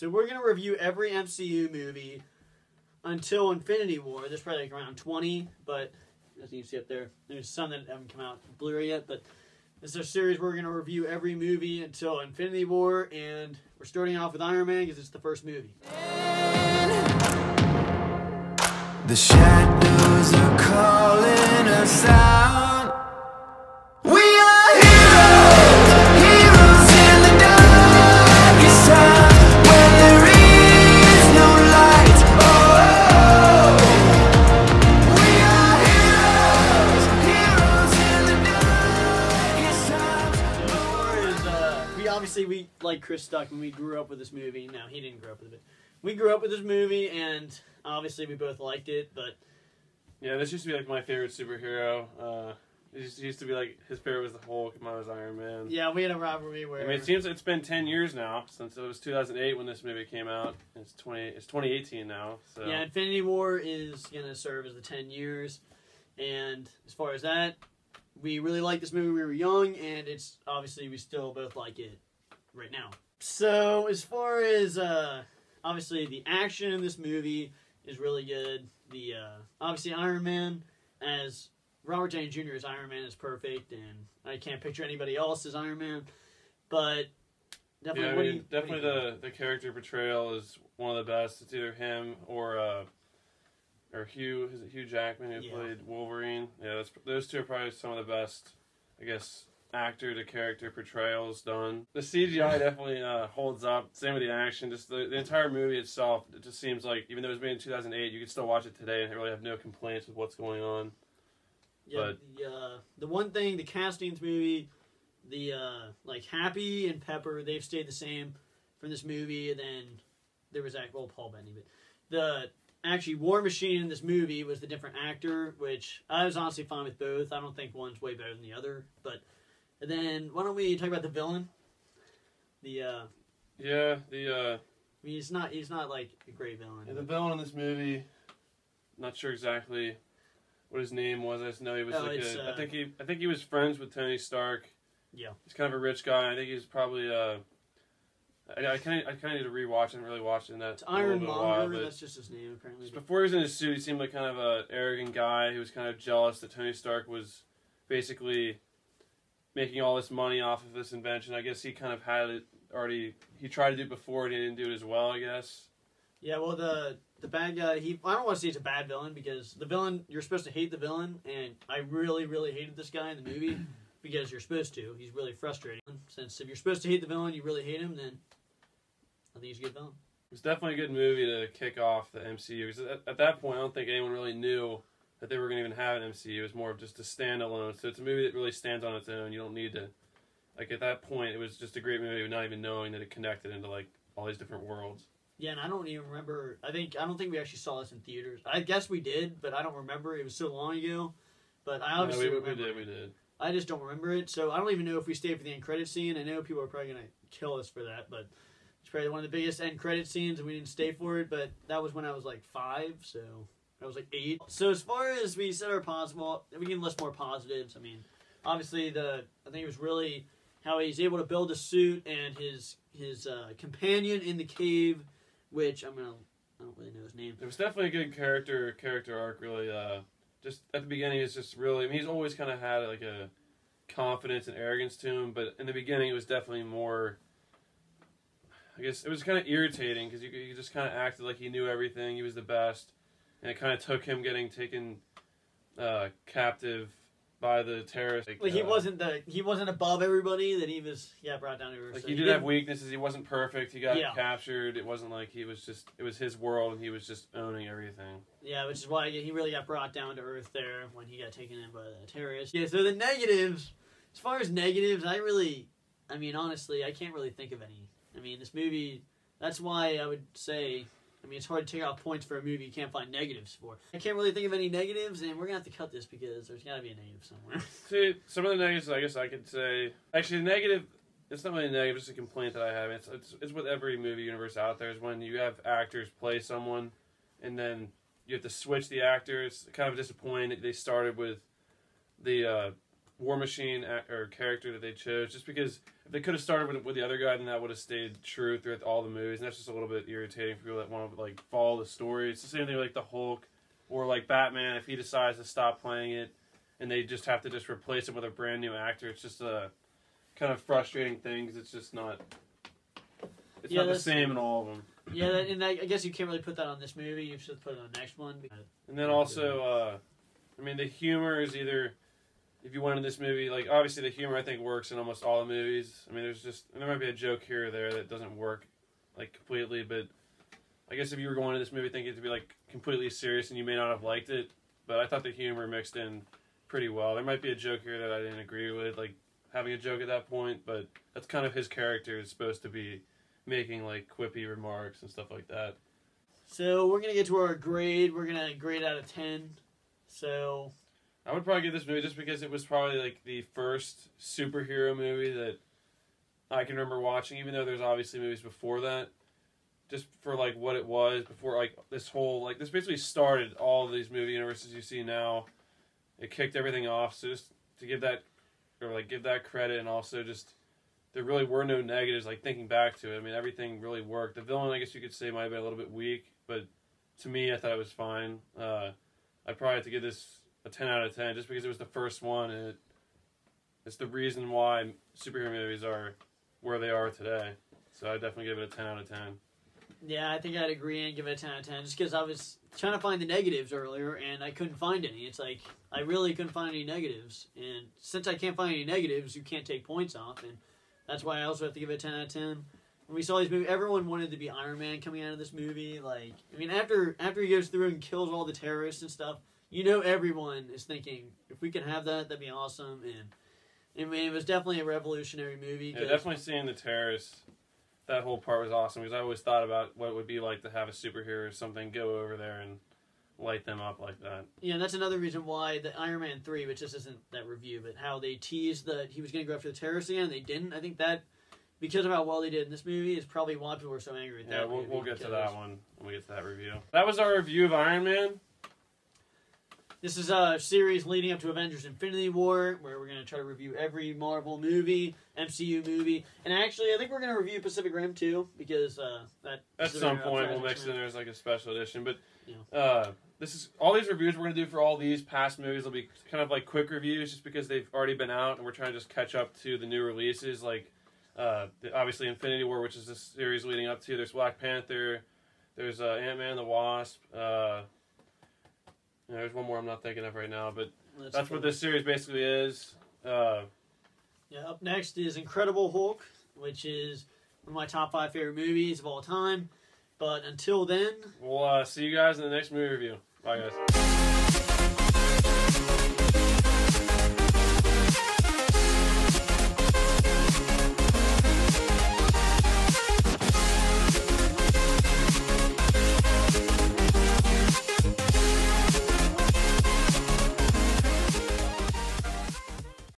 So we're going to review every MCU movie until Infinity War. There's probably like around 20, but as you can see up there, there's some that haven't come out Blu-ray yet, but this is a series where we're going to review every movie until Infinity War, and we're starting off with Iron Man because it's the first movie. The shadows are calling us out. We are heroes, heroes in the darkest time, when there is no light. Oh, we are heroes, heroes in the darkest times. So as far as, we like Chris Stuckman, we grew up with this movie. No, he didn't grow up with it. We grew up with this movie, and obviously we both liked it, but... Yeah, this used to be like my favorite superhero. It used to be like his favorite was the Hulk, mine was Iron Man. Yeah, we had a rivalry where... I mean, it seems it's been 10 years now, since it was 2008 when this movie came out. It's 2018 now, so... Yeah, Infinity War is going to serve as the 10 years, and as far as that, we really liked this movie when we were young, and it's obviously we still both like it right now. So, as far as... obviously, the action in this movie is really good. The obviously Iron Man as Robert Downey Jr. as Iron Man is perfect, and I can't picture anybody else as Iron Man. But definitely, the character portrayal is one of the best. It's either him or Hugh. Is it Hugh Jackman who played Wolverine? Yeah, those two are probably some of the best, I guess, actor to character portrayals done. The CGI definitely holds up. Same with the action. Just the entire movie itself, it just seems like, even though it was made in 2008, you could still watch it today and really have no complaints with what's going on. Yeah, but the one thing, the casting in this movie, the like Happy and Pepper, they've stayed the same from this movie. And then there was Paul Bettany, but actually War Machine in this movie was the different actor, which I was honestly fine with both. I don't think one's way better than the other, but. And then, why don't we talk about the villain? I mean, he's not like a great villain. Yeah, the villain in this movie, not sure exactly what his name was. I just know he was I think he was friends with Tony Stark. Yeah. He's kind of a rich guy. I think he's probably I kind of need to rewatch it. I haven't really watched it in that. It's Ironmonger, that's just his name apparently. Just before he was in his suit, he seemed like kind of an arrogant guy who was kind of jealous that Tony Stark was basically making all this money off of this invention. I guess he kind of had it already. He tried to do it before and he didn't do it as well, I guess. Yeah, well, the bad guy, I don't want to say it's a bad villain, because the villain, you're supposed to hate the villain, and I really, really hated this guy in the movie, because you're supposed to. He's really frustrating. Since if you're supposed to hate the villain, you really hate him, then I think he's a good villain. It was definitely a good movie to kick off the MCU, because at that point, I don't think anyone really knew that they were going to even have an MCU. It was more of just a standalone. So it's a movie that really stands on its own. You don't need to... Like, at that point, it was just a great movie, not even knowing that it connected into, like, all these different worlds. Yeah, and I don't even remember... I don't think we actually saw this in theaters. I guess we did, but I don't remember. It was so long ago. But I obviously remember. We did. I just don't remember it. So I don't even know if we stayed for the end credit scene. I know people are probably going to kill us for that, but it's probably one of the biggest end credit scenes, and we didn't stay for it. But that was when I was, like, 5, so... I was like 8. So as far as we said our possible, we can list more positives. I mean, obviously I think it was really how he's able to build a suit, and his companion in the cave, which I don't really know his name. It was definitely a good character arc. Really, just at the beginning, it's just really. I mean, he's always kind of had like a confidence and arrogance to him, but in the beginning, it was definitely more. I guess it was kind of irritating because he just kind of acted like he knew everything. He was the best. And it kind of took him getting taken captive by the terrorists. Like, he wasn't above everybody. That he was brought down to earth. Like, so he did have weaknesses. He wasn't perfect. He got captured. It wasn't like it was his world and he was just owning everything. Yeah, which is why he really got brought down to earth there when he got taken in by the terrorists. Yeah. So the negatives, as far as negatives, I mean, honestly, I can't really think of any. I mean, this movie. That's why I would say. I mean, it's hard to take off points for a movie you can't find negatives for. I can't really think of any negatives, and we're going to have to cut this because there's got to be a negative somewhere. See, some of the negatives, I guess I could say... Actually, the negative, it's not really a negative, it's a complaint that I have. It's with every movie universe out there, is when you have actors play someone, and then you have to switch the actors. It's kind of disappointing that they started with the War Machine or character that they chose, just because if they could have started with the other guy, then that would have stayed true throughout all the movies, and that's just a little bit irritating for people that want to like follow the story. It's the same thing with like the Hulk or like Batman. If he decides to stop playing it, and they just have to just replace it with a brand new actor, it's just a kind of frustrating thing because it's just not. It's not the same in all of them. Yeah, and I guess you can't really put that on this movie. You should put it on the next one. And then also, I mean, the humor is either. If you went in this movie, like, obviously the humor, I think, works in almost all the movies. I mean, there might be a joke here or there that doesn't work, like, completely, but I guess if you were going to this movie thinking it to be, like, completely serious and you may not have liked it, but I thought the humor mixed in pretty well. There might be a joke here that I didn't agree with, like, having a joke at that point, but that's kind of his character is supposed to be making, like, quippy remarks and stuff like that. So, we're going to get to our grade. We're going to grade out of 10. So... I would probably give this movie just because it was probably like the first superhero movie that I can remember watching, even though there's obviously movies before that. Just for like what it was before, like this whole like this basically started all of these movie universes you see now. It kicked everything off. So just to give that or like give that credit, and also just there really were no negatives. Like thinking back to it, I mean everything really worked. The villain, I guess you could say, might have been a little bit weak, but to me, I thought it was fine. I'd probably have to give this a 10 out of 10 just because it was the first one, and it's the reason why superhero movies are where they are today. So I definitely give it a 10 out of 10. Yeah, I think I'd agree and give it a 10 out of 10 just because I was trying to find the negatives earlier and I couldn't find any. It's like I really couldn't find any negatives, and since I can't find any negatives, you can't take points off, and that's why I also have to give it a 10 out of 10. When we saw these movies, everyone wanted to be Iron Man coming out of this movie. Like, I mean, after he goes through and kills all the terrorists and stuff, you know everyone is thinking, if we can have that, that'd be awesome. And I mean, it was definitely a revolutionary movie. Yeah, definitely seeing the terrorists, that whole part was awesome, because I always thought about what it would be like to have a superhero or something go over there and light them up like that. Yeah, and that's another reason why the Iron Man 3, which this isn't that review, but how they teased that he was going to go after the terrorists again, and they didn't. I think that, because of how well they did in this movie, is probably why people were so angry at that movie. Yeah, we'll get to that one when we get to that review. That was our review of Iron Man. This is a series leading up to Avengers Infinity War, where we're going to try to review every Marvel movie, MCU movie, and actually, I think we're going to review Pacific Rim too, because at some point we'll mix in there as like a special edition. But yeah. This is all these reviews we're going to do for all these past movies will be kind of like quick reviews, just because they've already been out, and we're trying to just catch up to the new releases, like obviously Infinity War, which is the series leading up to. There's Black Panther, there's Ant-Man and the Wasp. There's one more I'm not thinking of right now, but that's what this series basically is. Up next is Incredible Hulk, which is one of my top 5 favorite movies of all time. But until then, we'll see you guys in the next movie review. Bye, guys.